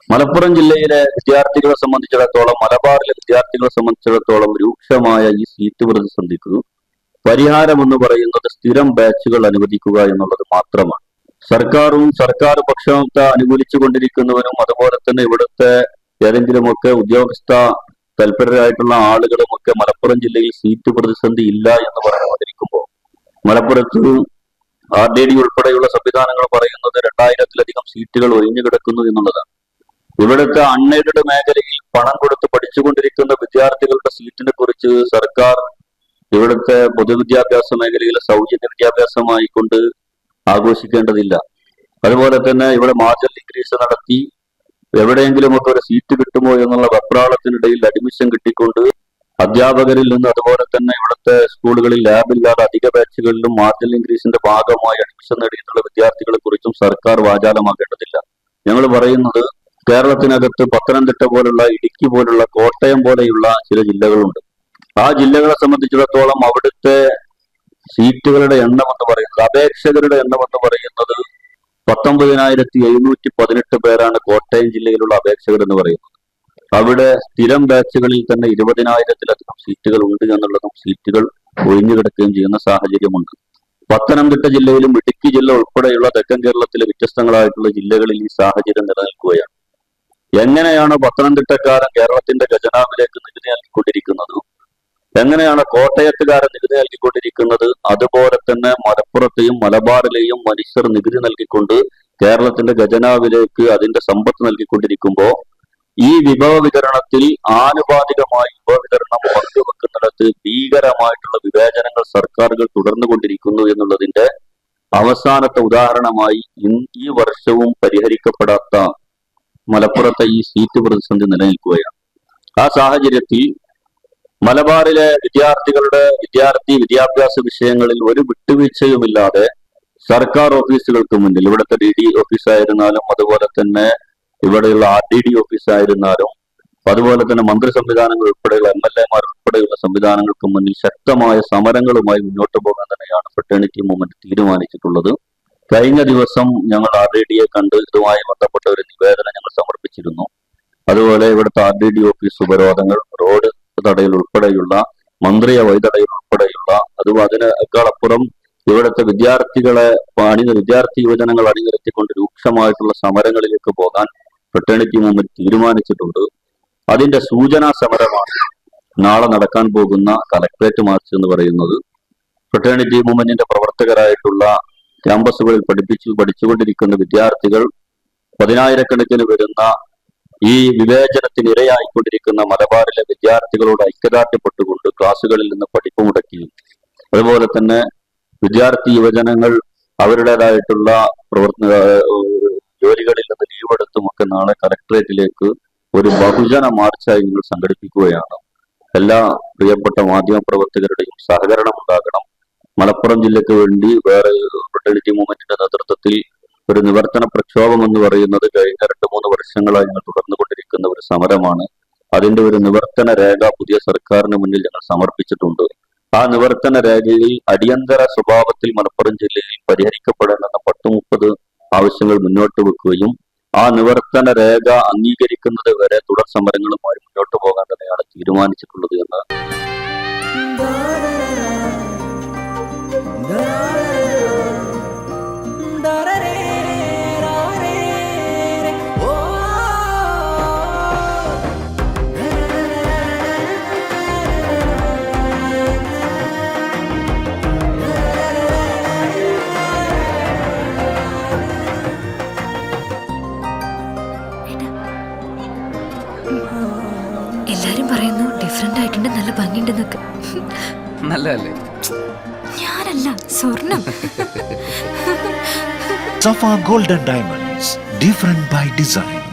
മലപ്പുറം ജില്ലയിലെ വിദ്യാർത്ഥികളെ സംബന്ധിച്ചിടത്തോളം, മലബാറിലെ വിദ്യാർത്ഥികളെ സംബന്ധിച്ചിടത്തോളം രൂക്ഷമായ ഈ സീറ്റ് പ്രതിസന്ധിക്ക് പരിഹാരം എന്ന് പറയുന്നത് സ്ഥിരം ബാച്ചുകൾ അനുവദിക്കുക എന്നുള്ളത് മാത്രമാണ്. സർക്കാർ പക്ഷത്തെ അനുകൂലിച്ചു കൊണ്ടിരിക്കുന്നവരും അതുപോലെ തന്നെ ഇവിടുത്തെ ഏതെങ്കിലുമൊക്കെ ഉദ്യോഗസ്ഥ തൽപരരായിട്ടുള്ള ആളുകളുമൊക്കെ മലപ്പുറം ജില്ലയിൽ സീറ്റ് പ്രതിസന്ധി ഇല്ല എന്ന് പറഞ്ഞുകൊണ്ടിരിക്കുമ്പോൾ മലപ്പുറത്ത് RDD ഉൾപ്പെടെയുള്ള സംവിധാനങ്ങൾ പറയുന്നത് 2000-ലധികം സീറ്റുകൾ ഒഴിഞ്ഞു കിടക്കുന്നു എന്നുള്ളതാണ്. ഇവിടുത്തെ അൺഎയ്ഡഡ് മേഖലയിൽ പണം കൊടുത്ത് പഠിച്ചുകൊണ്ടിരിക്കുന്ന വിദ്യാർത്ഥികളുടെ സീറ്റിനെ കുറിച്ച് സർക്കാർ ഇവിടുത്തെ പൊതുവിദ്യാഭ്യാസ മേഖലയിലെ സൗജന്യ വിദ്യാഭ്യാസമായി കൊണ്ട് ആഘോഷിക്കേണ്ടതില്ല. അതുപോലെ തന്നെ ഇവിടെ മാർജിനൽ ഇൻക്രീസ് നടത്തി എവിടെയെങ്കിലുമൊക്കെ ഒരു സീറ്റ് കിട്ടുമോ എന്നുള്ള വെപ്രാളത്തിനിടയിൽ അഡ്മിഷൻ കിട്ടിക്കൊണ്ട് അധ്യാപകരിൽ നിന്ന് അതുപോലെ തന്നെ ഇവിടുത്തെ സ്കൂളുകളിൽ ലാബില്ലാതെ അധിക ബാച്ചുകളിലും മാർജിനൽ ഇൻക്രീസിന്റെ ഭാഗമായി അഡ്മിഷൻ നേടിയിട്ടുള്ള വിദ്യാർത്ഥികളെ കുറിച്ചും സർക്കാർ വാചാലമാക്കേണ്ടതില്ല. ഞങ്ങൾ പറയുന്നത് കേരളത്തിനകത്ത് പത്തനംതിട്ട പോലുള്ള, ഇടുക്കി പോലുള്ള, കോട്ടയം പോലെയുള്ള ചില ജില്ലകളുണ്ട്. ആ ജില്ലകളെ സംബന്ധിച്ചിടത്തോളം അവിടുത്തെ സീറ്റുകളുടെ എണ്ണം എന്ന് പറയുന്നത്, അപേക്ഷകരുടെ എണ്ണം എന്ന് പറയുന്നത് 19,718 പേരാണ് കോട്ടയം ജില്ലയിലുള്ള അപേക്ഷകർ എന്ന് പറയുന്നത്. അവിടെ സ്ഥിരം ബാച്ചുകളിൽ തന്നെ 20,000-ലധികം സീറ്റുകൾ ഉണ്ട് എന്നുള്ളതും സീറ്റുകൾ ഒഴിഞ്ഞു കിടക്കുകയും ചെയ്യുന്ന സാഹചര്യമുണ്ട്. പത്തനംതിട്ട ജില്ലയിലും ഇടുക്കി ജില്ല ഉൾപ്പെടെയുള്ള തെക്കൻ കേരളത്തിലെ വ്യത്യസ്തങ്ങളായിട്ടുള്ള ജില്ലകളിൽ ഈ സാഹചര്യം നിലനിൽക്കുകയാണ്. എങ്ങനെയാണ് പത്തനംതിട്ടക്കാരൻ കേരളത്തിന്റെ ഖജനാവിലേക്ക് നികുതി നൽകിക്കൊണ്ടിരിക്കുന്നത്, എങ്ങനെയാണ് കോട്ടയത്തുകാരൻ നികുതി നൽകിക്കൊണ്ടിരിക്കുന്നത്, അതുപോലെ തന്നെ മലപ്പുറത്തെയും മലബാറിലെയും മനുഷ്യർ നികുതി നൽകിക്കൊണ്ട് കേരളത്തിന്റെ ഖജനാവിലേക്ക് അതിന്റെ സമ്പത്ത് നൽകിക്കൊണ്ടിരിക്കുമ്പോൾ ഈ വിഭവ വിതരണത്തിൽ ആനുപാതികമായി വിഭവ വിതരണം പങ്കുവെക്കുന്നിടത്ത് ഭീകരമായിട്ടുള്ള വിവേചനങ്ങൾ സർക്കാരുകൾ തുടർന്നുകൊണ്ടിരിക്കുന്നു എന്നുള്ളതിന്റെ അവസാനത്തെ ഉദാഹരണമായി ഈ വർഷവും പരിഹരിക്കപ്പെടാത്ത മലപ്പുറത്തെ ഈ സീറ്റ് പ്രതിസന്ധി നിലനിൽക്കുകയാണ്. ആ സാഹചര്യത്തിൽ മലബാറിലെ വിദ്യാഭ്യാസ വിഷയങ്ങളിൽ ഒരു വിട്ടുവീഴ്ചയുമില്ലാതെ സർക്കാർ ഓഫീസുകൾക്ക് മുന്നിൽ, ഇവിടുത്തെ DD ഓഫീസായിരുന്നാലും അതുപോലെ തന്നെ ഇവിടെയുള്ള RDD ഓഫീസായിരുന്നാലും അതുപോലെ തന്നെ മന്ത്രി സംവിധാനങ്ങൾ ഉൾപ്പെടെയുള്ള MLA-മാർ ഉൾപ്പെടെയുള്ള സംവിധാനങ്ങൾക്ക് മുന്നിൽ ശക്തമായ സമരങ്ങളുമായി മുന്നോട്ട് പോകാൻ തന്നെയാണ് ഫ്രട്ടേണിറ്റി മൂവ്മെന്റ് തീരുമാനിച്ചിട്ടുള്ളത്. കഴിഞ്ഞ ദിവസം ഞങ്ങൾ RDD-യെ കണ്ട് ഇതുമായി ബന്ധപ്പെട്ട ഒരു നിവേദനം ഞങ്ങൾ സമർപ്പിച്ചിരുന്നു. അതുപോലെ ഇവിടുത്തെ RDD ഓഫീസ് ഉപരോധങ്ങൾ, റോഡ് തടയൽ ഉൾപ്പെടെയുള്ള, മന്ത്രിയെ വഴിതടയൽ ഉൾപ്പെടെയുള്ള, അതിനേക്കാളപ്പുറം ഇവിടുത്തെ വിദ്യാർത്ഥി യുവജനങ്ങൾ അണിനിരത്തിക്കൊണ്ട് രൂക്ഷമായിട്ടുള്ള സമരങ്ങളിലേക്ക് പോകാൻ ഫ്രട്ടേണിറ്റി മൂവ്മെന്റ് തീരുമാനിച്ചിട്ടുണ്ട്. അതിന്റെ സൂചനാ സമരമാണ് നാളെ നടക്കാൻ പോകുന്ന കളക്ടറേറ്റ് മാർച്ച് എന്ന് പറയുന്നത്. ഫ്രട്ടേണിറ്റി മൂവ്മെന്റിന്റെ പ്രവർത്തകരായിട്ടുള്ള ക്യാമ്പസുകളിൽ പഠിച്ചുകൊണ്ടിരിക്കുന്ന വിദ്യാർത്ഥികൾ 10,000-കണക്കിന് വരുന്ന ഈ വിവേചനത്തിനിരയായിക്കൊണ്ടിരിക്കുന്ന മലബാറിലെ വിദ്യാർത്ഥികളോട് ഐക്യദാർഢ്യപ്പെട്ടുകൊണ്ട് ക്ലാസുകളിൽ നിന്ന് പഠിപ്പ് മുടക്കിയും അതുപോലെ തന്നെ വിദ്യാർത്ഥി യുവജനങ്ങൾ അവരുടേതായിട്ടുള്ള ജോലികളിൽ നിന്ന് ലീവെടുത്തുമൊക്കെ നാളെ കളക്ടറേറ്റിലേക്ക് ഒരു ബഹുജന മാർച്ചായി ഞങ്ങൾ സംഘടിപ്പിക്കുകയാണ്. എല്ലാ പ്രിയപ്പെട്ട മാധ്യമപ്രവർത്തകരുടെയും സഹകരണം ഉണ്ടാകണം. മലപ്പുറം ജില്ലയ്ക്ക് വേണ്ടി വേറെ ഫ്രട്ടേണിറ്റി മൂവ്മെന്റിന്റെ നേതൃത്വത്തിൽ ഒരു നിവർത്തന പ്രക്ഷോഭം എന്ന് പറയുന്നത് കഴിഞ്ഞ 2-3 വർഷങ്ങളായി ഞങ്ങൾ തുടർന്നുകൊണ്ടിരിക്കുന്ന ഒരു സമരമാണ്. അതിന്റെ ഒരു നിവർത്തന രേഖ പുതിയ സർക്കാരിന് മുന്നിൽ ഞങ്ങൾ സമർപ്പിച്ചിട്ടുണ്ട്. ആ നിവർത്തന രേഖയിൽ അടിയന്തര സ്വഭാവത്തിൽ മലപ്പുറം ജില്ലയിൽ പരിഹരിക്കപ്പെടേണ്ടുന്ന 10-30 ആവശ്യങ്ങൾ മുന്നോട്ട് വെക്കുകയും ആ നിവർത്തന രേഖ അംഗീകരിക്കുന്നത് വരെ തുടർ സമരങ്ങളുമായി മുന്നോട്ട് പോകാൻ തന്നെയാണ് തീരുമാനിച്ചിട്ടുള്ളത് എന്ന് എല്ലാരും പറയുന്നു ഡിഫറെന്റ് ആയിട്ടുണ്ട്, നല്ല ഭംഗിയുണ്ടെന്നൊക്കെ. നല്ലതല്ലേ? ഞാനല്ല, സ്വർണം. Safa Gold and Diamonds, different by design.